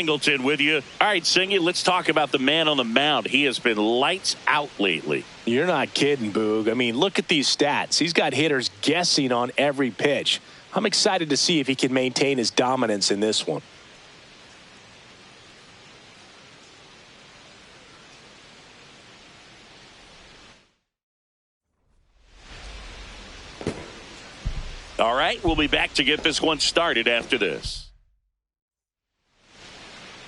Singleton with you. All right, Singy, let's talk about the man on the mound. He has been lights out lately. You're not kidding, Boog. I mean, look at these stats. He's got hitters guessing on every pitch. I'm excited to see if he can maintain his dominance in this one. All right, we'll be back to get this one started after this.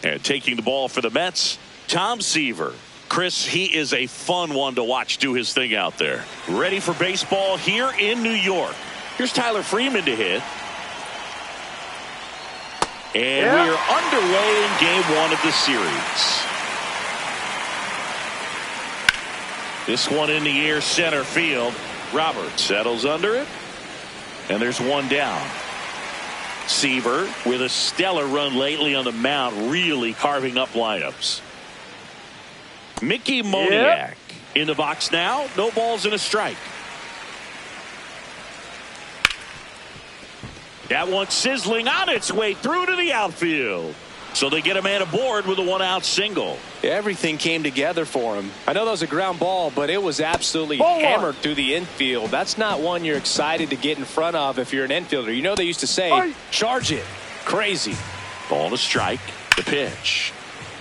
And taking the ball for the Mets, Tom Seaver. Chris, he is a fun one to watch do his thing out there. Ready for baseball here in New York. Here's Tyler Freeman to hit. And we are underway in game one of the series. This one in the air, center field. Robert settles under it. And there's one down. Seaver with a stellar run lately on the mound, really carving up lineups. Mickey Moniak in the box now. No balls and a strike. That one sizzling on its way through to the outfield. So they get a man aboard with a one-out single. Everything came together for him. I know that was a ground ball, but it was absolutely hammered through the infield. That's not one you're excited to get in front of if you're an infielder. You know they used to say, charge it. Crazy. Ball to strike. The pitch.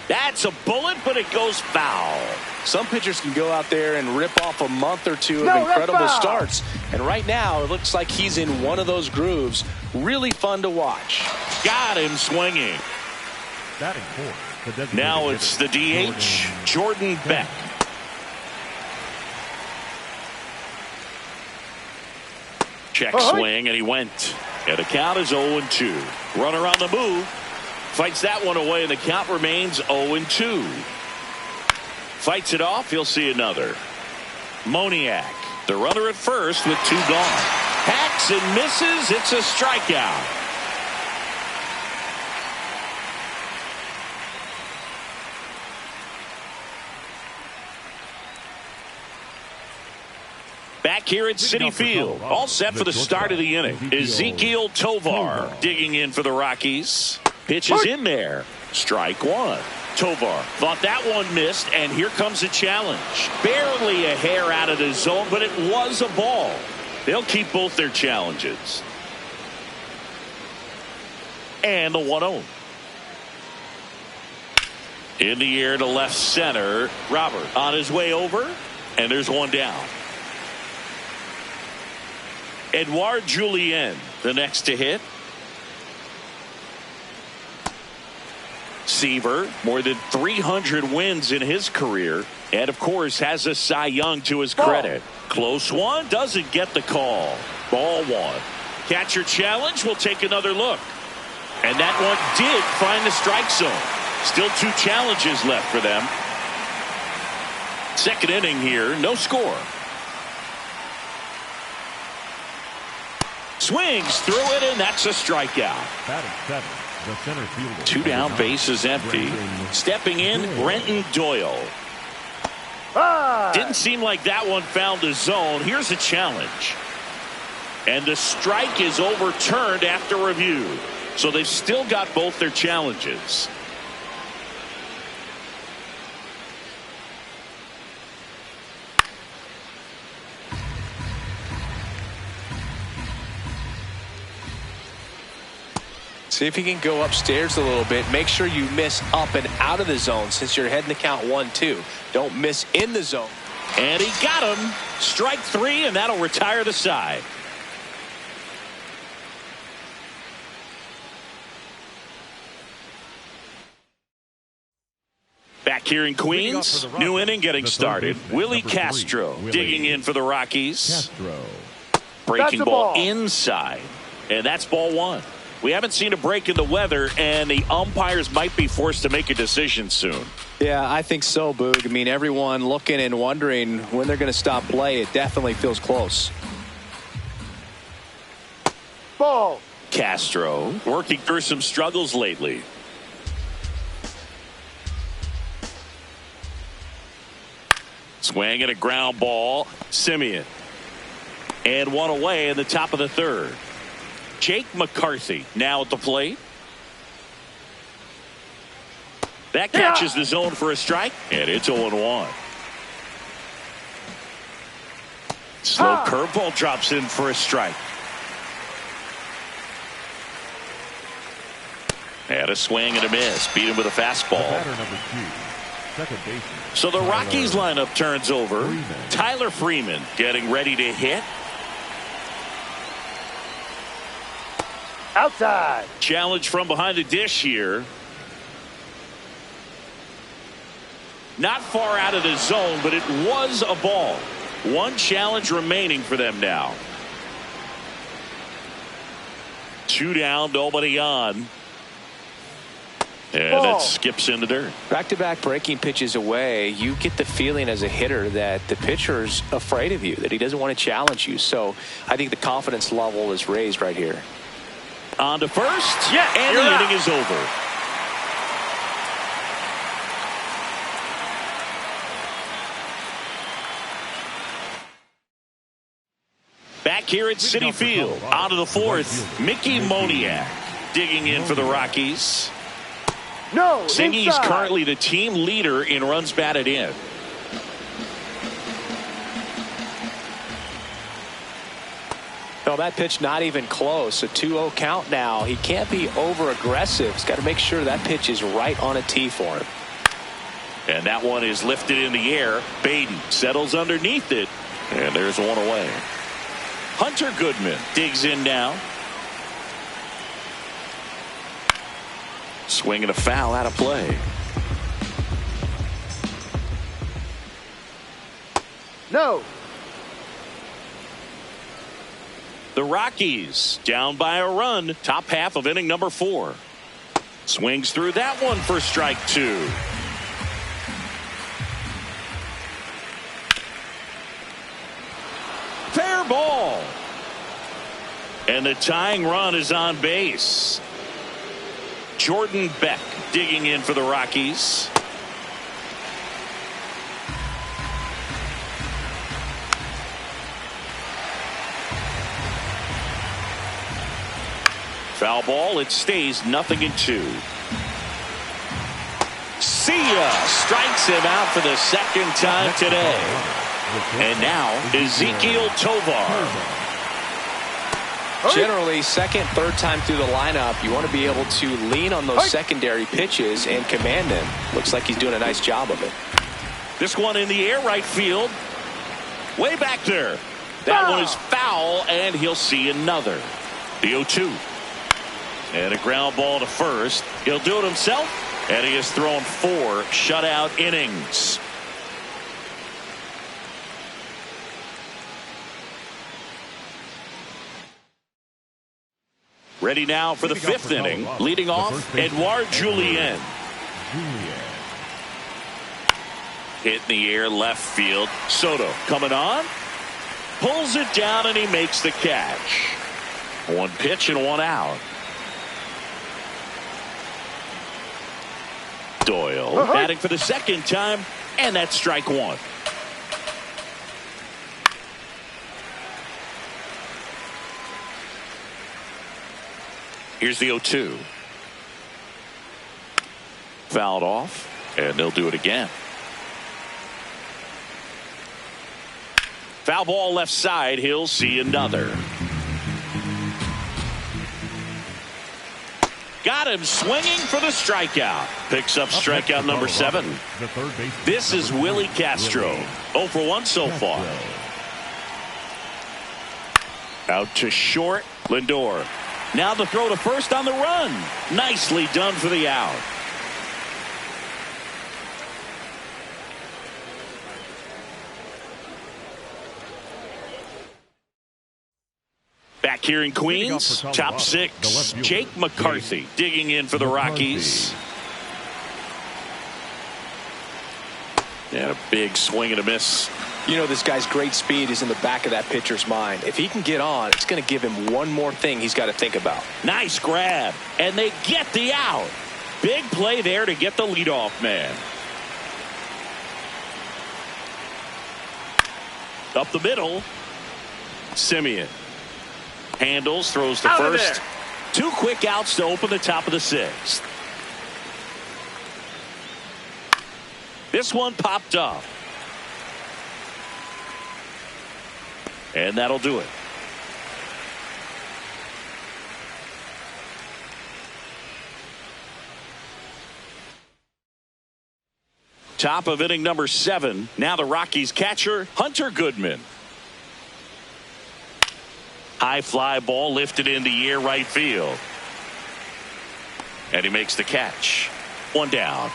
That's a bullet, but it goes foul. Some pitchers can go out there and rip off a month or two of incredible starts. And right now, it looks like he's in one of those grooves. Really fun to watch. Got him swinging. Now it's the DH, Jordan Beck. Check swing, and he went. And the count is 0-2. Runner on the move. Fights that one away, and the count remains 0-2. Fights it off. He'll see another. Moniak, the runner at first with two gone. Hacks and misses. It's a strikeout. Back here at Citi Field, all set for the start of the inning. Ezekiel Tovar digging in for the Rockies. Pitch is in there. Strike one. Tovar thought that one missed, and here comes a challenge. Barely a hair out of the zone, but it was a ball. They'll keep both their challenges. And the 1-0. In the air to left center. Robert on his way over, and there's one down. Edouard Julien, the next to hit. Seaver, more than 300 wins in his career, and of course has a Cy Young to his credit. Close one, doesn't get the call. Ball one. Catcher challenge, we'll take another look. And that one did find the strike zone. Still two challenges left for them. Second inning here, no score. Swings through it, and that's a strikeout. Two down, bases empty. Stepping in, Brenton Doyle. Didn't seem like that one found the zone. Here's a challenge. And the strike is overturned after review. So they've still got both their challenges. See if he can go upstairs a little bit. Make sure you miss up and out of the zone since you're heading to count 1-2. Don't miss in the zone. And he got him. Strike three, and that'll retire the side. Back here in Queens, new inning getting started. Willie Castro digging in for the Rockies. Breaking ball inside, and that's ball one. We haven't seen a break in the weather, and the umpires might be forced to make a decision soon. Yeah, I think so, Boog. I mean, everyone looking and wondering when they're going to stop play. It definitely feels close. Ball. Castro working through some struggles lately. Swing and a ground ball. Simeon. And one away in the top of the third. Jake McCarthy now at the plate. That catches the zone for a strike, and it's 0-1. Slow curveball drops in for a strike. And a swing and a miss. Beat him with a fastball. So the Rockies lineup turns over. Tyler Freeman getting ready to hit. Outside. Challenge from behind the dish here. Not far out of the zone, but it was a ball. One challenge remaining for them now. 2 down, nobody on. And that skips in the dirt. Back-to-back breaking pitches away, you get the feeling as a hitter that the pitcher's afraid of you, that he doesn't want to challenge you. So I think the confidence level is raised right here. On to first, and the inning is over. Back here at Citi Field, on to the fourth, Mickey Moniak digging in for the Rockies. Singy's currently the team leader in runs batted in. No, that pitch not even close. A 2-0 count now. He can't be over-aggressive. He's got to make sure that pitch is right on a tee for him. And that one is lifted in the air. Baden settles underneath it. And there's one away. Hunter Goodman digs in now. Swing and a foul out of play. No. The Rockies down by a run. Top half of inning number 4. Swings through that one for strike 2. Fair ball. And the tying run is on base. Jordan Beck digging in for the Rockies. Foul ball. It stays 0-2. See ya. Strikes him out for the second time today. And now Ezequiel Tovar. Generally, second, third time through the lineup, you want to be able to lean on those secondary pitches and command them. Looks like he's doing a nice job of it. This one in the air, right field. Way back there. That one is foul, and he'll see another. The 0-2. And a ground ball to first. He'll do it himself, and he has thrown 4 shutout innings. Ready now for the 5th inning. Leading off, Edouard Julien. Hit in the air, left field. Soto coming on. Pulls it down, and he makes the catch. 1 pitch and 1 out. Doyle batting for the second time, and that's strike 1. Here's the 0-2. Fouled off, and they'll do it again. Foul ball left side. He'll see another. Got him swinging for the strikeout. Picks up strikeout number 7. This is Willie Castro. 0 for 1 so far. Out to short. Lindor. Now the throw to first on the run. Nicely done for the out. Back here in Queens, top 6, Jake McCarthy digging in for the Rockies. And a big swing and a miss. You know, this guy's great speed is in the back of that pitcher's mind. If he can get on, it's going to give him one more thing he's got to think about. Nice grab, and they get the out. Big play there to get the leadoff man. Up the middle, Simeon. Handles, throws to first. 2 quick outs to open the top of the 6th. This one popped up. And that'll do it. Top of inning number 7. Now the Rockies catcher, Hunter Goodman. High fly ball lifted in the air right field. And he makes the catch. One down.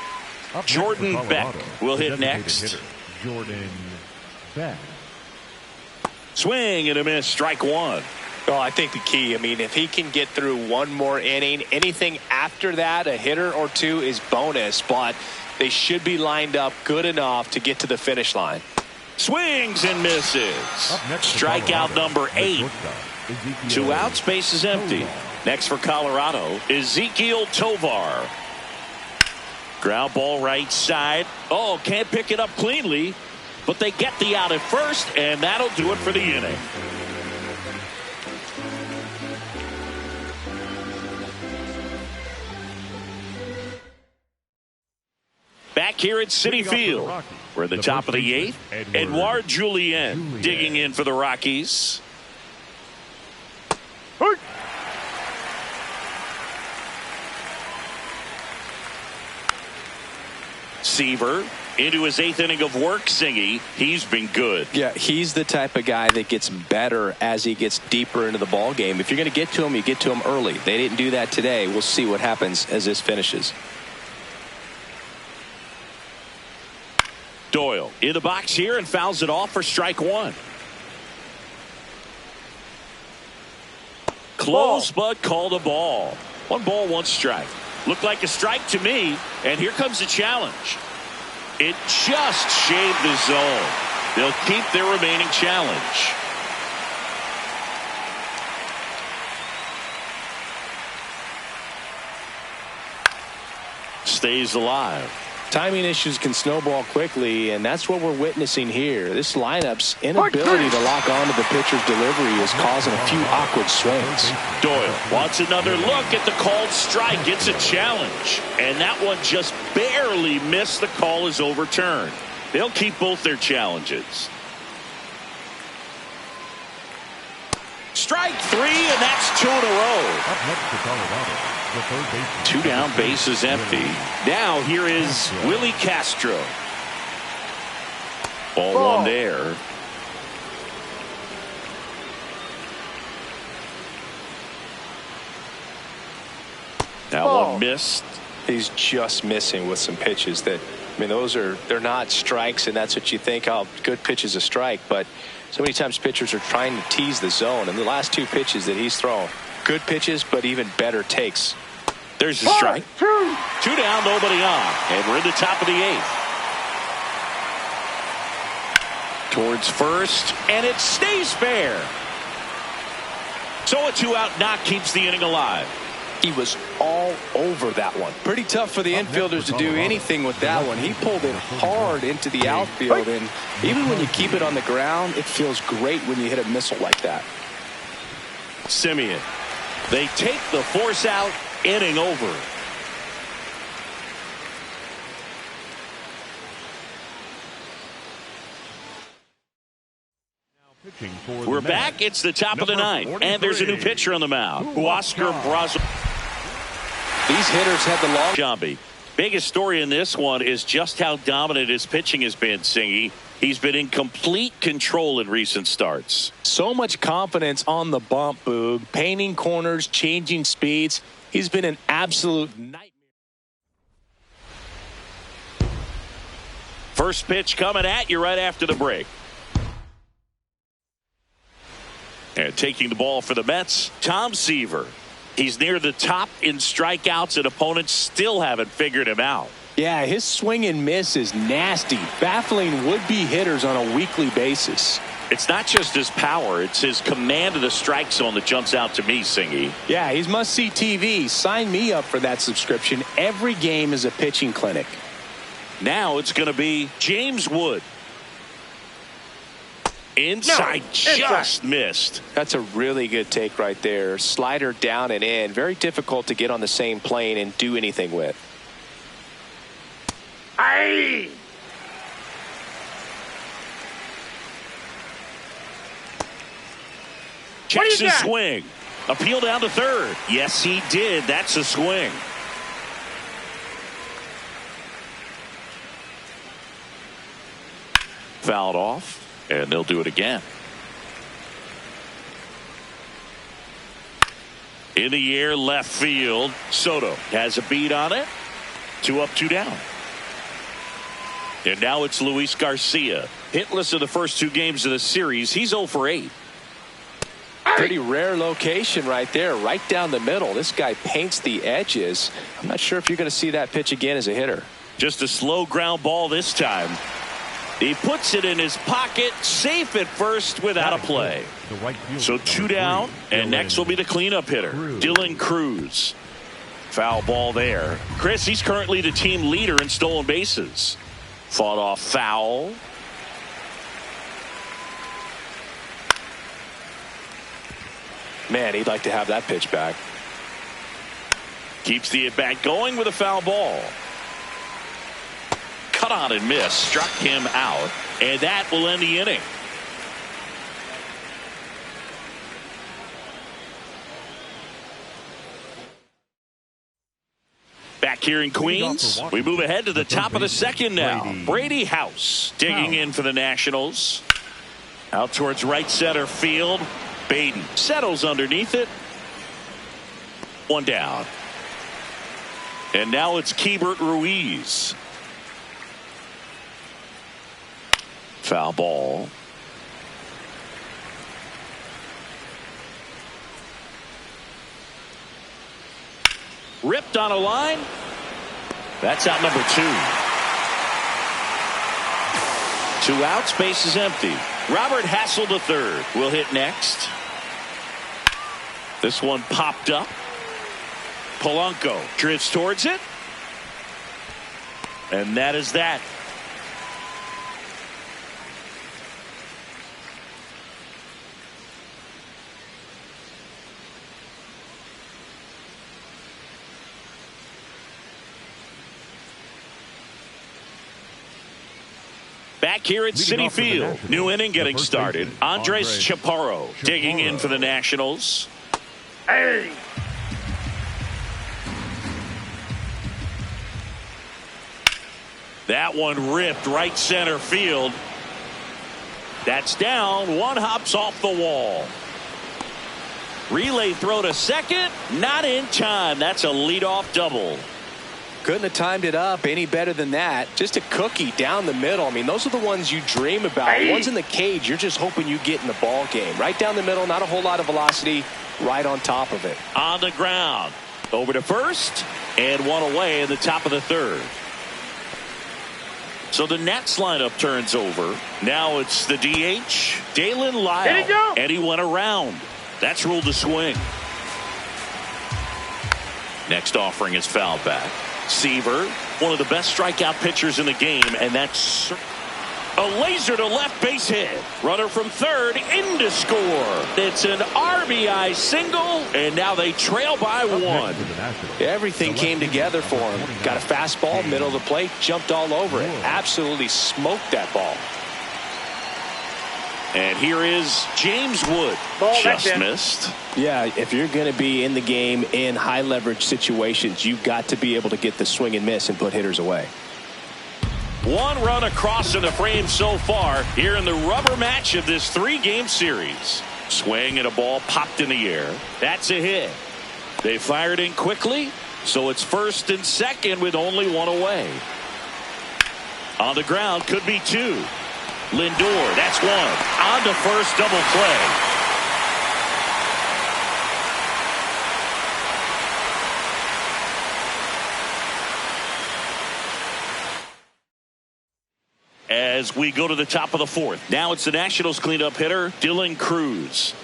Jordan Beck will hit next. Jordan Beck. Swing and a miss. Strike one. Well, I think the key, I mean, if he can get through one more inning, anything after that, a hitter or two is bonus, but they should be lined up good enough to get to the finish line. Swings and misses. Strikeout number 8. 2 outs, base is empty. Next for Colorado, Ezekiel Tovar. Ground ball right side. Oh, can't pick it up cleanly, but they get the out at first, and that'll do it for the inning. Back here at Citi Field, we're at the top of the 8th. Edouard Julien digging in for the Rockies. Seaver into his 8th inning of work, Singy. He's been good. Yeah, he's the type of guy that gets better as he gets deeper into the ball game. If you're going to get to him, you get to him early. They didn't do that today. We'll see what happens as this finishes. Doyle in the box here and fouls it off for strike one. Close, but called a ball. 1 ball, 1 strike. Looked like a strike to me, and here comes the challenge. It just shaved the zone. They'll keep their remaining challenge. Stays alive. Timing issues can snowball quickly, and that's what we're witnessing here. This lineup's inability to lock onto the pitcher's delivery is causing a few awkward swings. Doyle wants another look at the called strike. It's a challenge, and that one just barely missed. The call is overturned. They'll keep both their challenges. Strike 3, and that's 2 in a row. Up next to Colorado. 2 down, base is empty. Now here is Willie Castro. Ball 1 there. That one missed. He's just missing with some pitches that, I mean, they're not strikes, and that's what you think, oh, good pitch is a strike, but so many times pitchers are trying to tease the zone, and the last 2 pitches that he's thrown, good pitches, but even better takes. There's the strike. 2 down, nobody on. And we're in the top of the 8th. Towards first, and it stays fair. So a 2-out knock keeps the inning alive. He was all over that one. Pretty tough for the infielders to do anything with that one. He pulled it hard into the outfield, and even when you keep it on the ground, it feels great when you hit a missile like that. Simeon. They take the force out. Inning over. We're back. It's the top of the 9th, and there's a new pitcher on the mound, Oscar Brazo. These hitters had the long. Jambi. Biggest story in this one is just how dominant his pitching has been, Singy. He's been in complete control in recent starts. So much confidence on the bump, Boog. Painting corners, changing speeds. He's been an absolute nightmare. First pitch coming at you right after the break. And taking the ball for the Mets, Tom Seaver. He's near the top in strikeouts, and opponents still haven't figured him out. Yeah, his swing and miss is nasty, baffling would-be hitters on a weekly basis. It's not just his power, it's his command of the strike zone that jumps out to me, Singy. Yeah, he's must-see TV. Sign me up for that subscription. Every game is a pitching clinic. Now it's going to be James Wood. Inside, just missed. That's a really good take right there. Slider down and in. Very difficult to get on the same plane and do anything with. Checks his swing. Appeal down to third. Yes, he did. That's a swing. Fouled off, and they'll do it again. In the air, left field. Soto has a beat on it. 2 up, 2 down. And now it's Luis Garcia. Hitless in the first 2 games of the series. He's 0 for 8. Pretty rare location right there, right down the middle. This guy paints the edges. I'm not sure if you're going to see that pitch again as a hitter. Just a slow ground ball this time. He puts it in his pocket, safe at first without a play. So 2 down, and next will be the cleanup hitter, Dylan Cruz. Foul ball there. Chris, he's currently the team leader in stolen bases. Fought off foul. Man, he'd like to have that pitch back. Keeps the at-bat going with a foul ball. Cut on and miss. Struck him out. And that will end the inning. Back here in Queens, we move ahead to the top of the second now. Brady House digging in for the Nationals. Out towards right center field. Baden settles underneath it. 1 down. And now it's Keibert Ruiz. Foul ball. Ripped on a line. That's out number 2. 2 outs, base is empty. Robert Hassel III will hit next. This one popped up. Polanco drifts towards it. And that is that. Back here at Citi Field, new inning getting started. Andres Chaparro digging in for the Nationals. Hey! That one ripped right center field. That's down. 1 hops off the wall. Relay throw to second. Not in time. That's a leadoff double. Couldn't have timed it up any better than that. Just a cookie down the middle. I mean, those are the ones you dream about. Ones in the cage, you're just hoping you get in the ball game. Right down the middle, not a whole lot of velocity, right on top of it. On the ground. Over to first, and 1 away in the top of the 3rd. So the Nats lineup turns over. Now it's the DH, Dalen Lyle. And he went around. That's ruled a swing. Next offering is fouled back. Seaver, one of the best strikeout pitchers in the game, and that's a laser to left base hit. Runner from third in to score. It's an RBI single, and now they trail by 1. Everything came together for him. Got a fastball, middle of the plate, jumped all over it. Absolutely smoked that ball. And here is James Wood. Just missed. Yeah, if you're going to be in the game in high leverage situations, you've got to be able to get the swing and miss and put hitters away. 1 run across in the frame so far here in the rubber match of this 3-game series. Swing and a ball popped in the air. That's a hit. They fired in quickly, so it's first and second with only 1 away. On the ground, could be 2. Lindor, that's 1. On to first, double play. As we go to the top of the 4th. Now it's the Nationals cleanup hitter, Dylan Cruz.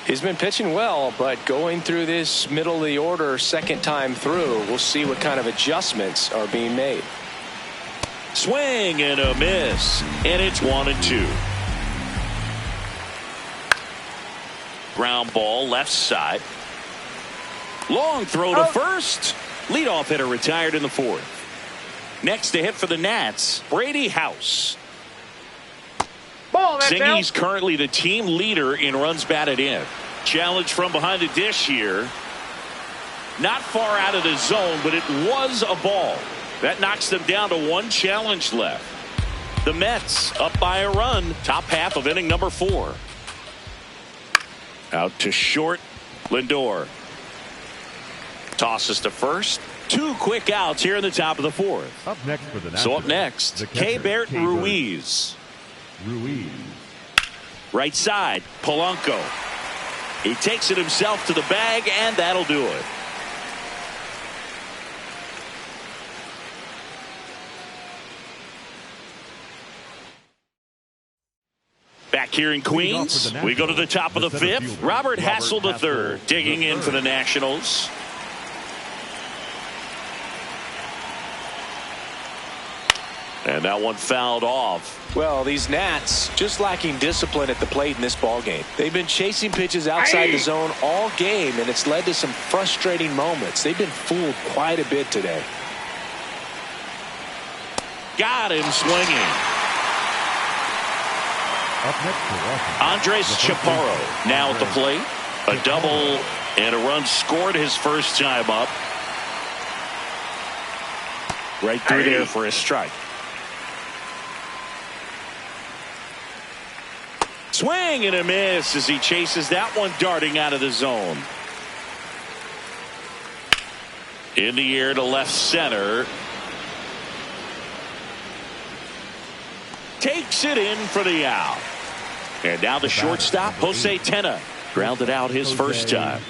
He's been pitching well, but going through this middle of the order second time through, we'll see what kind of adjustments are being made. Swing and a miss, and it's 1-2. Ground ball left side. Long throw to first. Leadoff hitter retired in the 4th. Next to hit for the Nats, Brady House. Ball, Zingy's currently the team leader in runs batted in. Challenge from behind the dish here. Not far out of the zone, but it was a ball. That knocks them down to one challenge left. The Mets up by a run, top half of inning number 4. Out to short, Lindor. Tosses to first. 2 quick outs here in the top of the 4th. Up next for the Nationals. So up next, Keibert Ruiz. Right side, Polanco. He takes it himself to the bag, and that'll do it. Back here in Queens, we go to the top of the 5th. Robert Hassel III digging in for the Nationals. And that one fouled off. Well, these Nats just lacking discipline at the plate in this ball game. They've been chasing pitches outside the zone all game, and it's led to some frustrating moments. They've been fooled quite a bit today. Got him swinging. Up next for Washington, Andres Chaparro now at the plate. A double and a run scored his first time up. Right through there for a strike. Swing and a miss as he chases that one darting out of the zone. In the air to left center. Takes it in for the out. And now the shortstop, Jose Tena, grounded out his first time.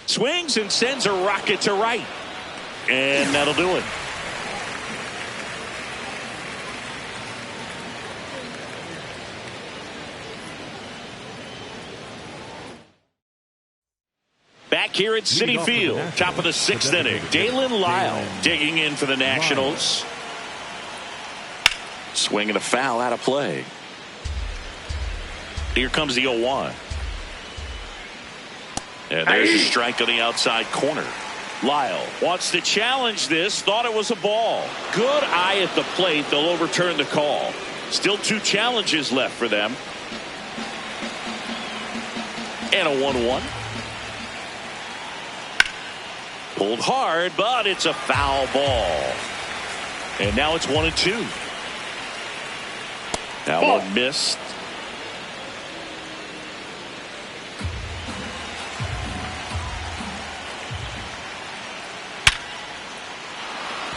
Swings and sends a rocket to right. And that'll do it. Back here at Citi Field, top of the 6th inning, Dalen Lyle digging in for the Nationals. Swinging a foul out of play. Here comes the 0-1. And there's a strike on the outside corner. Lyle wants to challenge this, thought it was a ball. Good eye at the plate, they'll overturn the call. Still 2 challenges left for them. And a 1-1. Pulled hard, but it's a foul ball. And now it's 1-2. That one missed.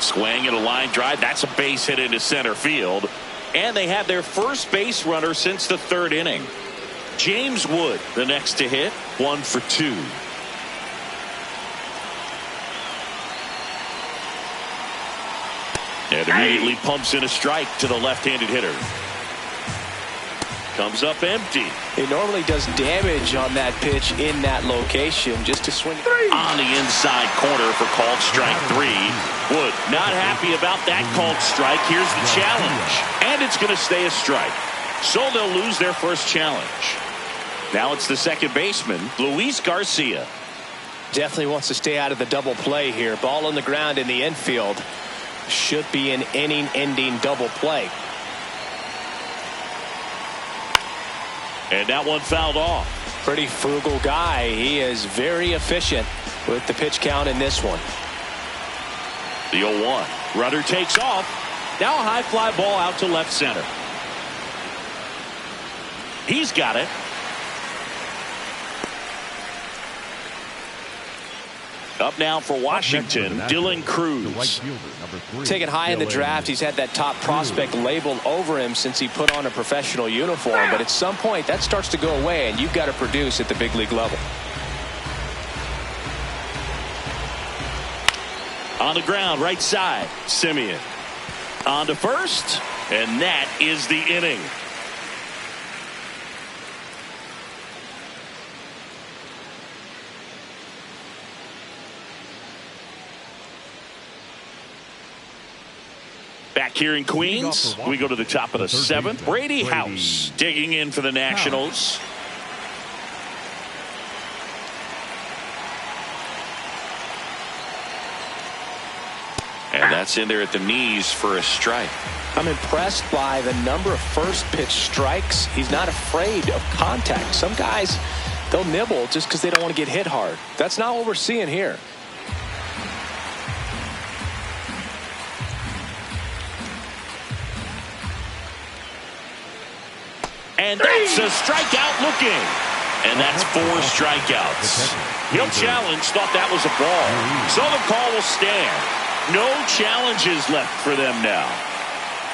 Swing and a line drive. That's a base hit into center field. And they had their first base runner since the 3rd inning. James Wood, the next to hit, 1 for 2. And immediately pumps in a strike to the left-handed hitter. Comes up empty. It normally does damage on that pitch in that location just to swing. On the inside corner for called strike 3. Wood not happy about that called strike. Here's the challenge. And it's going to stay a strike. So they'll lose their first challenge. Now it's the second baseman, Luis Garcia. Definitely wants to stay out of the double play here. Ball on the ground in the infield. Should be an inning-ending double play. And that one fouled off. Pretty frugal guy. He is very efficient with the pitch count in this one. The 0-1. Runner takes off. Now a high fly ball out to left center. He's got it. Up now for Washington, Dylan Cruz. Taken high in the draft, he's had that top prospect labeled over him since he put on a professional uniform. But at some point, that starts to go away, and you've got to produce at the big league level. On the ground, right side, Simeon. On to first, and that is the inning. Back here in Queens, we go to the top of the 7th. Brady House digging in for the Nationals. That's in there at the knees for a strike. I'm impressed by the number of first pitch strikes. He's not afraid of contact. Some guys, they'll nibble just because they don't want to get hit hard. That's not what we're seeing here. And that's a strikeout looking. And that's 4 strikeouts. He'll challenge, thought that was a ball. So the call will stand. No challenges left for them now.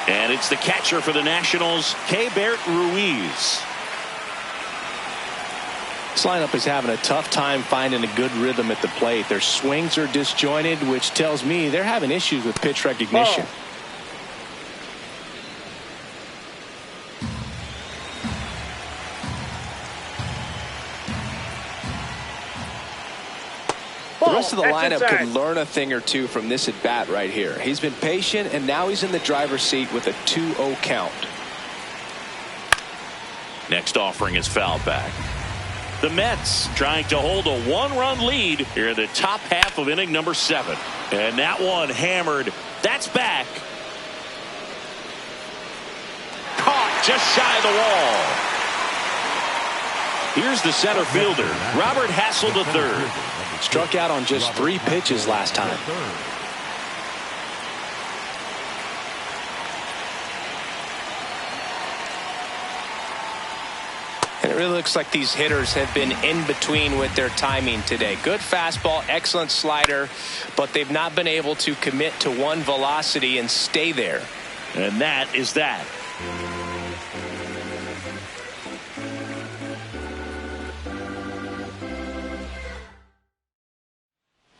And it's the catcher for the Nationals, Keibert Ruiz. This lineup is having a tough time finding a good rhythm at the plate. Their swings are disjointed, which tells me they're having issues with pitch recognition. The rest of the lineup could learn a thing or two from this at bat right here. He's been patient, and now he's in the driver's seat with a 2-0 count. Next offering is fouled back. The Mets trying to hold a 1-run lead here in the top half of inning number 7. And that one hammered. That's back. Caught just shy of the wall. Here's the center fielder, Robert Hassel III. Struck out on just 3 pitches last time. And it really looks like these hitters have been in between with their timing today. Good fastball, excellent slider, but they've not been able to commit to one velocity and stay there. And that is that.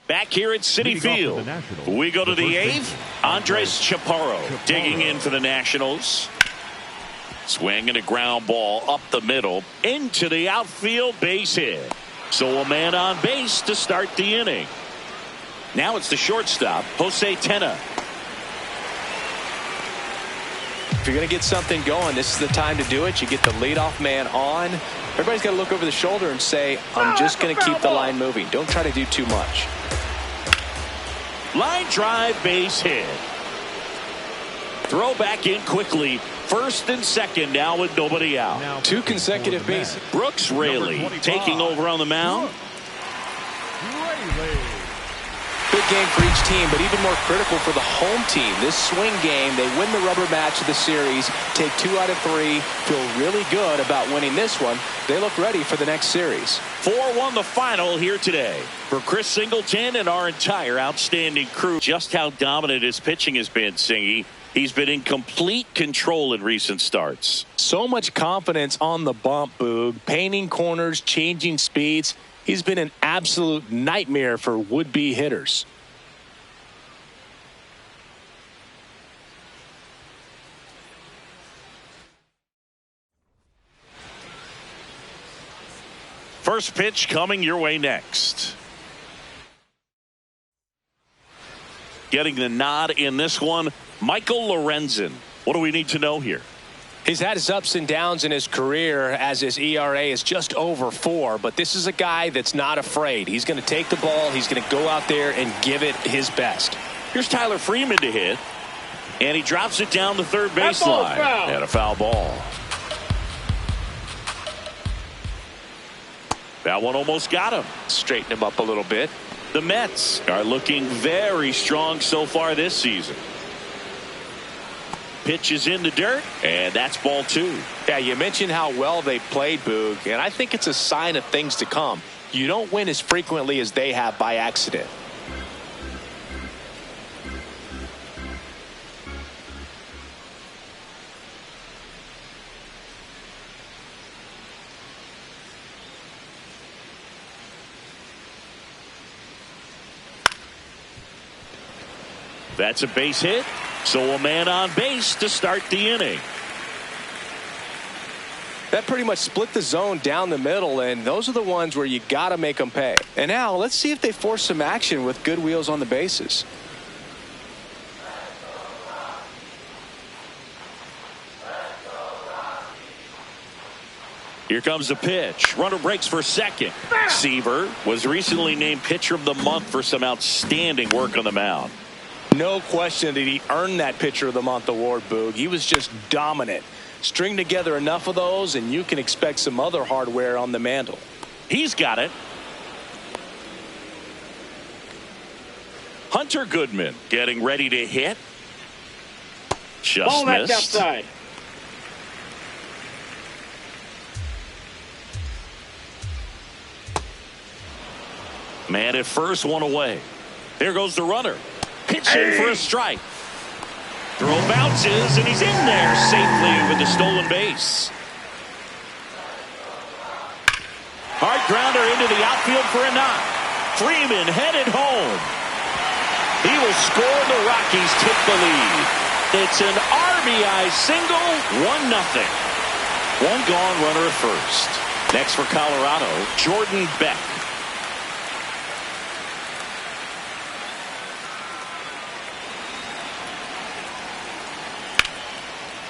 Back here at Citi Field, we go to the 8th. Andres Chaparro digging in for the Nationals. Swing and a ground ball up the middle into the outfield, base hit. So a man on base to start the inning. Now it's the shortstop, Jose Tena. If you're going to get something going, this is the time to do it. You get the leadoff man on. Everybody's got to look over the shoulder and say, I'm just going to keep the line moving. Don't try to do too much. Line drive, base hit. Throw back in quickly. First and second now with nobody out. 2 consecutive bases. Brooks Raley taking over on the mound. Big game for each team, but even more critical for the home team. This swing game, they win the rubber match of the series, take 2 out of 3, feel really good about winning this one. They look ready for the next series. 4-1 the final here today. For Chris Singleton and our entire outstanding crew, just how dominant his pitching has been, Singy. He's been in complete control in recent starts. So much confidence on the bump, Boog. Painting corners, changing speeds. He's been an absolute nightmare for would-be hitters. First pitch coming your way next. Getting the nod in this one, Michael Lorenzen. What do we need to know here? He's had his ups and downs in his career as his ERA is just over 4, but this is a guy that's not afraid. He's going to take the ball. He's going to go out there and give it his best. Here's Tyler Freeman to hit, and he drops it down the third baseline. And a foul ball. That one almost got him. Straighten him up a little bit. The Mets are looking very strong so far this season. Pitch is in the dirt, and that's ball 2. Yeah, you mentioned how well they played, Boog, and I think it's a sign of things to come. You don't win as frequently as they have by accident. That's a base hit. So a man on base to start the inning. That pretty much split the zone down the middle, and those are the ones where you got to make them pay. And now let's see if they force some action with good wheels on the bases. Here comes the pitch. Runner breaks for second. Seaver was recently named pitcher of the month for some outstanding work on the mound. No question that he earned that Pitcher of the Month award, Boog. He was just dominant. String together enough of those, and you can expect some other hardware on the mantle. He's got it. Hunter Goodman getting ready to hit. Just ball missed. that's outside. Man at first, one away. There goes the runner. Pitching for a strike. Throw bounces, and he's in there safely with the stolen base. Hard grounder into the outfield for a knock. Freeman headed home. He will score. The Rockies take the lead. It's an RBI single, 1-0. One gone, runner at first. Next for Colorado, Jordan Beck.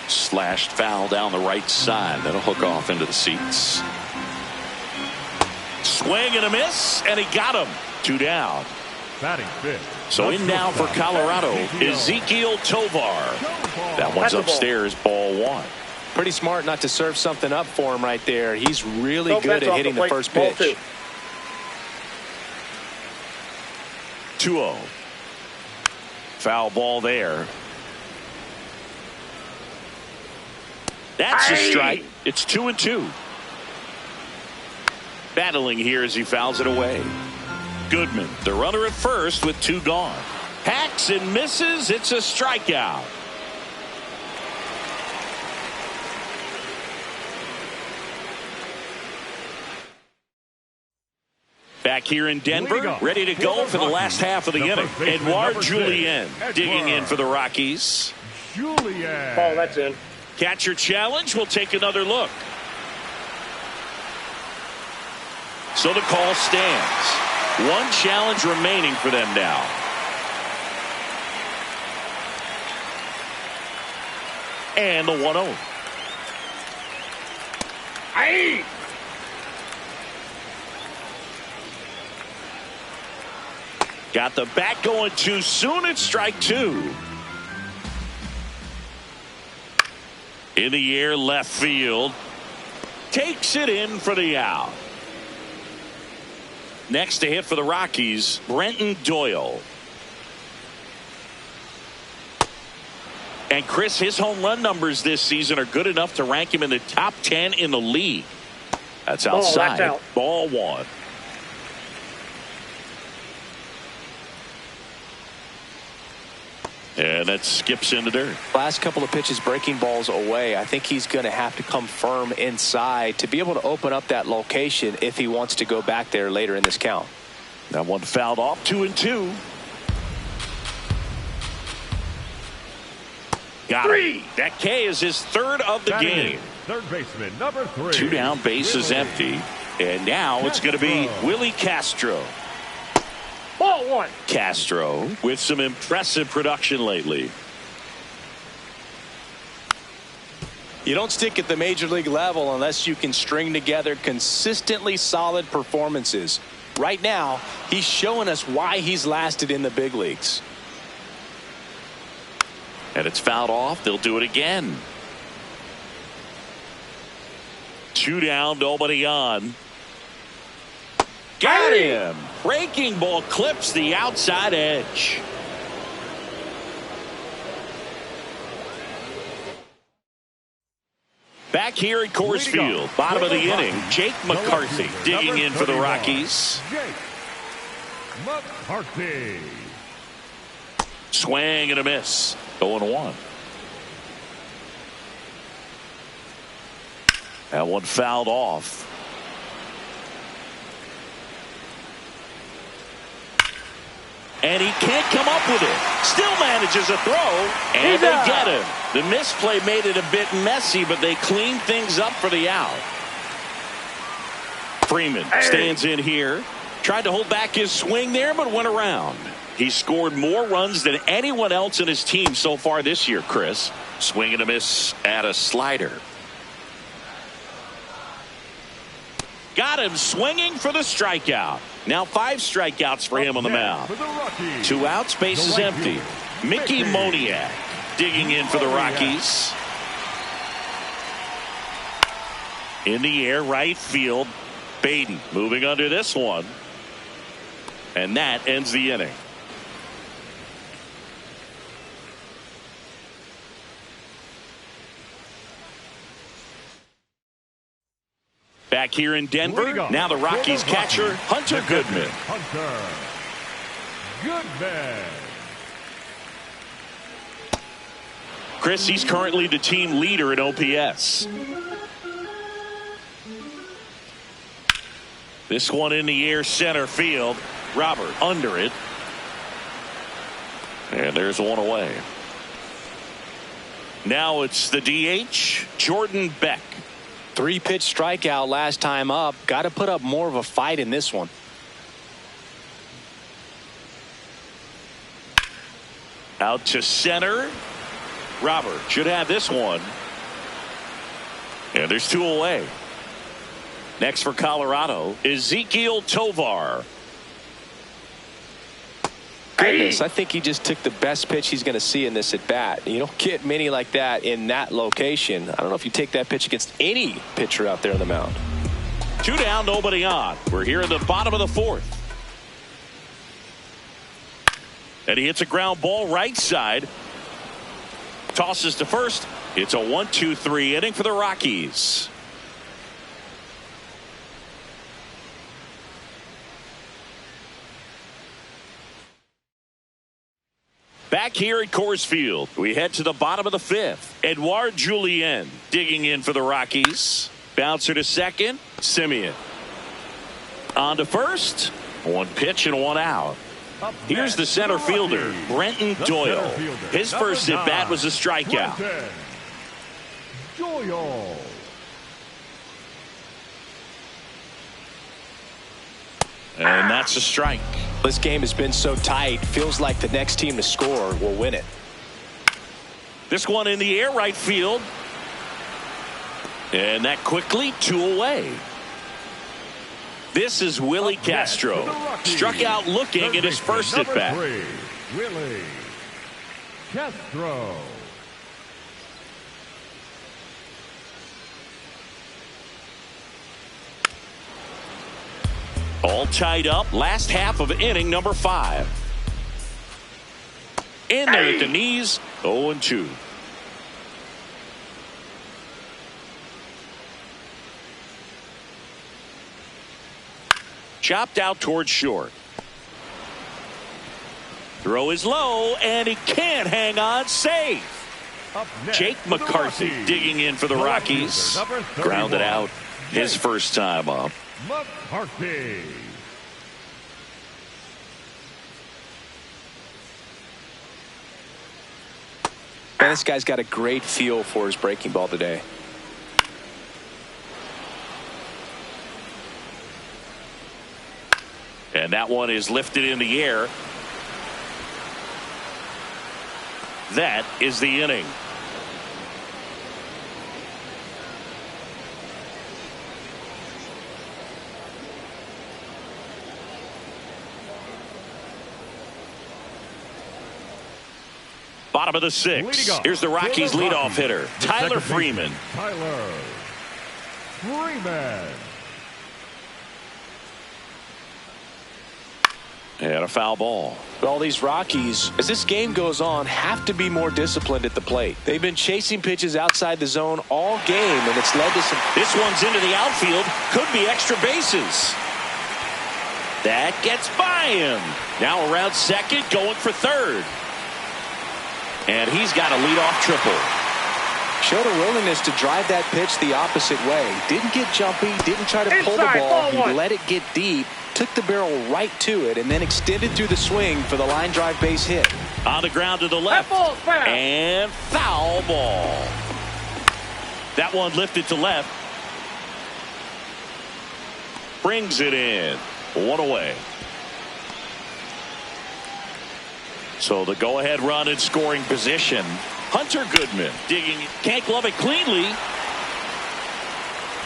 Slashed foul down the right side. That'll hook off into the seats. Swing and a miss, and he got him. 2 down. Batting fifth. So in now for Colorado, Ezekiel Tovar. That one's upstairs, ball 1. Pretty smart not to serve something up for him right there. He's really good at hitting the first pitch. 2-0. Foul ball there. That's a strike. It's 2-2. Battling here as he fouls it away. Goodman, the runner at first with 2 gone. Hacks and misses. It's a strikeout. Back here in Denver, ready to go for the last half of the inning. Edouard Julien digging in for the Rockies. Julien. Ball that's in. Catcher challenge. We'll take another look. So the call stands. One challenge remaining for them now. And the 1-0. Aye. Got the bat going too soon. It's strike 2. In the air, left field. Takes it in for the out. Next to hit for the Rockies, Brenton Doyle. And Chris, his home run numbers this season are good enough to rank him in the top 10 in the league. That's outside. That's out. Ball 1. And that skips into dirt. Last couple of pitches breaking balls away. I think he's going to have to come firm inside to be able to open up that location if he wants to go back there later in this count. That one fouled off. 2-2. Got 3. it. That K is his 3rd of the game. Third baseman, number 3. 2 down, base is empty. And now it's going to be Willie Castro. Ball 1. Castro with some impressive production lately. You don't stick at the major league level unless you can string together consistently solid performances. Right now, he's showing us why he's lasted in the big leagues. And it's fouled off. They'll do it again. 2 down, nobody on. Got him. Breaking ball clips the outside edge. Back here at Coors Field, bottom of the inning, Jake McCarthy digging in for the Rockies. Jake McCarthy. Swing and a miss. 0-1. That one fouled off. And he can't come up with it. Still manages a throw. And they get him. The misplay made it a bit messy, but they cleaned things up for the out. Freeman stands in here. Tried to hold back his swing there, but went around. He scored more runs than anyone else in his team so far this year, Chris. Swing and a miss at a slider. Got him swinging for the strikeout. Now 5 strikeouts for him on the mound. 2 2 outs, base is empty. Mickey Moniak digging in for the Rockies. In the air, right field. Baden moving under this one. And that ends the inning. Back here in Denver, now the Rockies catcher, Hunter Goodman. Hunter Goodman. Chris, he's currently the team leader in OPS. This one in the air, center field. Robert under it. And there's one away. Now it's the DH, Jordan Beck. 3-pitch strikeout last time up. Got to put up more of a fight in this one. Out to center. Robert should have this one. And there's 2 away. Next for Colorado, Ezequiel Tovar. Goodness, I think he just took the best pitch he's going to see in this at bat. You don't get many like that in that location. I don't know if you take that pitch against any pitcher out there on the mound. 2 down, nobody on. We're here in the bottom of the 4th. And he hits a ground ball right side. Tosses to first. It's a 1-2-3 inning for the Rockies. Back here at Coors Field, we head to the bottom of the 5th. Edouard Julien digging in for the Rockies. Bouncer to second, Simeon. On to first. 1 pitch and 1 out. Here's the center fielder, Brenton Doyle. His first at bat was a strikeout. Doyle. And that's a strike. This game has been so tight. Feels like the next team to score will win it. This one in the air, right field. And that quickly 2 away. This is Willie Castro. Struck out looking at his first at bat. Willie Castro. All tied up. Last half of inning number 5. In there at the knees. 0-2. Chopped out towards short. Throw is low, and he can't hang on. Safe. Jake McCarthy digging in for the Rockies. Grounded out his first time up. McCarthy. Man, this guy's got a great feel for his breaking ball today. And that one is lifted in the air. That is the inning. Bottom of the 6th. Here's the Rockies leadoff hitter, Tyler Freeman. Tyler Freeman. And a foul ball. All these Rockies, as this game goes on, have to be more disciplined at the plate. They've been chasing pitches outside the zone all game, and it's led to some. This one's into the outfield. Could be extra bases. That gets by him. Now around second, going for third. And he's got a leadoff triple. Showed a willingness to drive that pitch the opposite way. Didn't get jumpy, didn't try to pull the ball. He let it get deep, took the barrel right to it, and then extended through the swing for the line drive base hit. On the ground to the left. And foul ball. That one lifted to left. Brings it in. 1 away. So the go-ahead run in scoring position. Hunter Goodman digging. Can't glove it cleanly.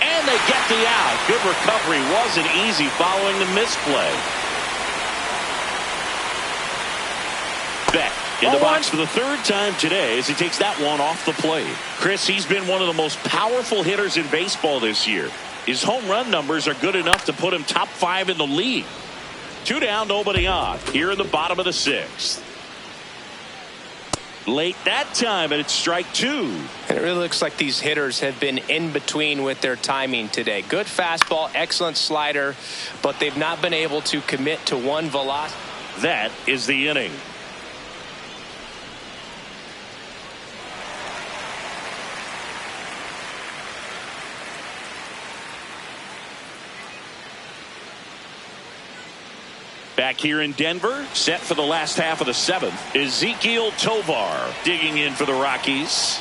And they get the out. Good recovery. Wasn't easy following the misplay. Beck In the box for the third time today as he takes that one off the plate. Chris, he's been one of the most powerful hitters in baseball this year. His home run numbers are good enough to put him top 5 in the league. 2 down, nobody on. Here in the bottom of the 6th. Late that time, and it's strike 2. And it really looks like these hitters have been in between with their timing today. Good fastball, excellent slider, but they've not been able to commit to one velocity. That is the inning. Back here in Denver, set for the last half of the 7th, Ezekiel Tovar digging in for the Rockies.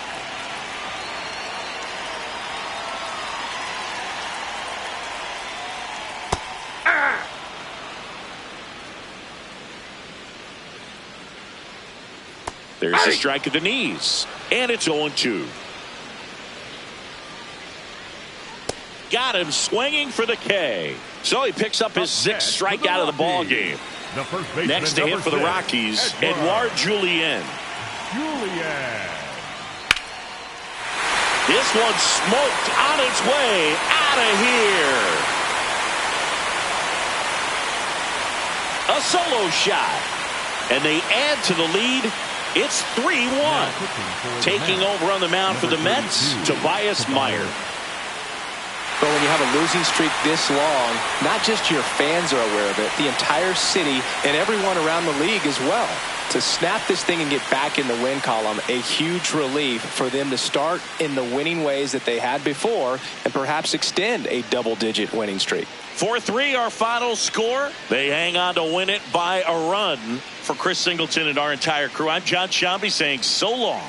There's a strike at the knees, and it's 0-2. Got him swinging for the K. So he picks up his 6th strikeout of the ball game. Next to hit for the Rockies, Edouard Julien. This one smoked on its way out of here. A solo shot. And they add to the lead. It's 3-1. Taking over on the mound for the Mets, Tobias Meyer. But when you have a losing streak this long, not just your fans are aware of it, the entire city and everyone around the league as well. To snap this thing and get back in the win column, a huge relief for them to start in the winning ways that they had before and perhaps extend a double-digit winning streak. 4-3 our final score. They hang on to win it by a run. For Chris Singleton and our entire crew, I'm John Shambi saying so long.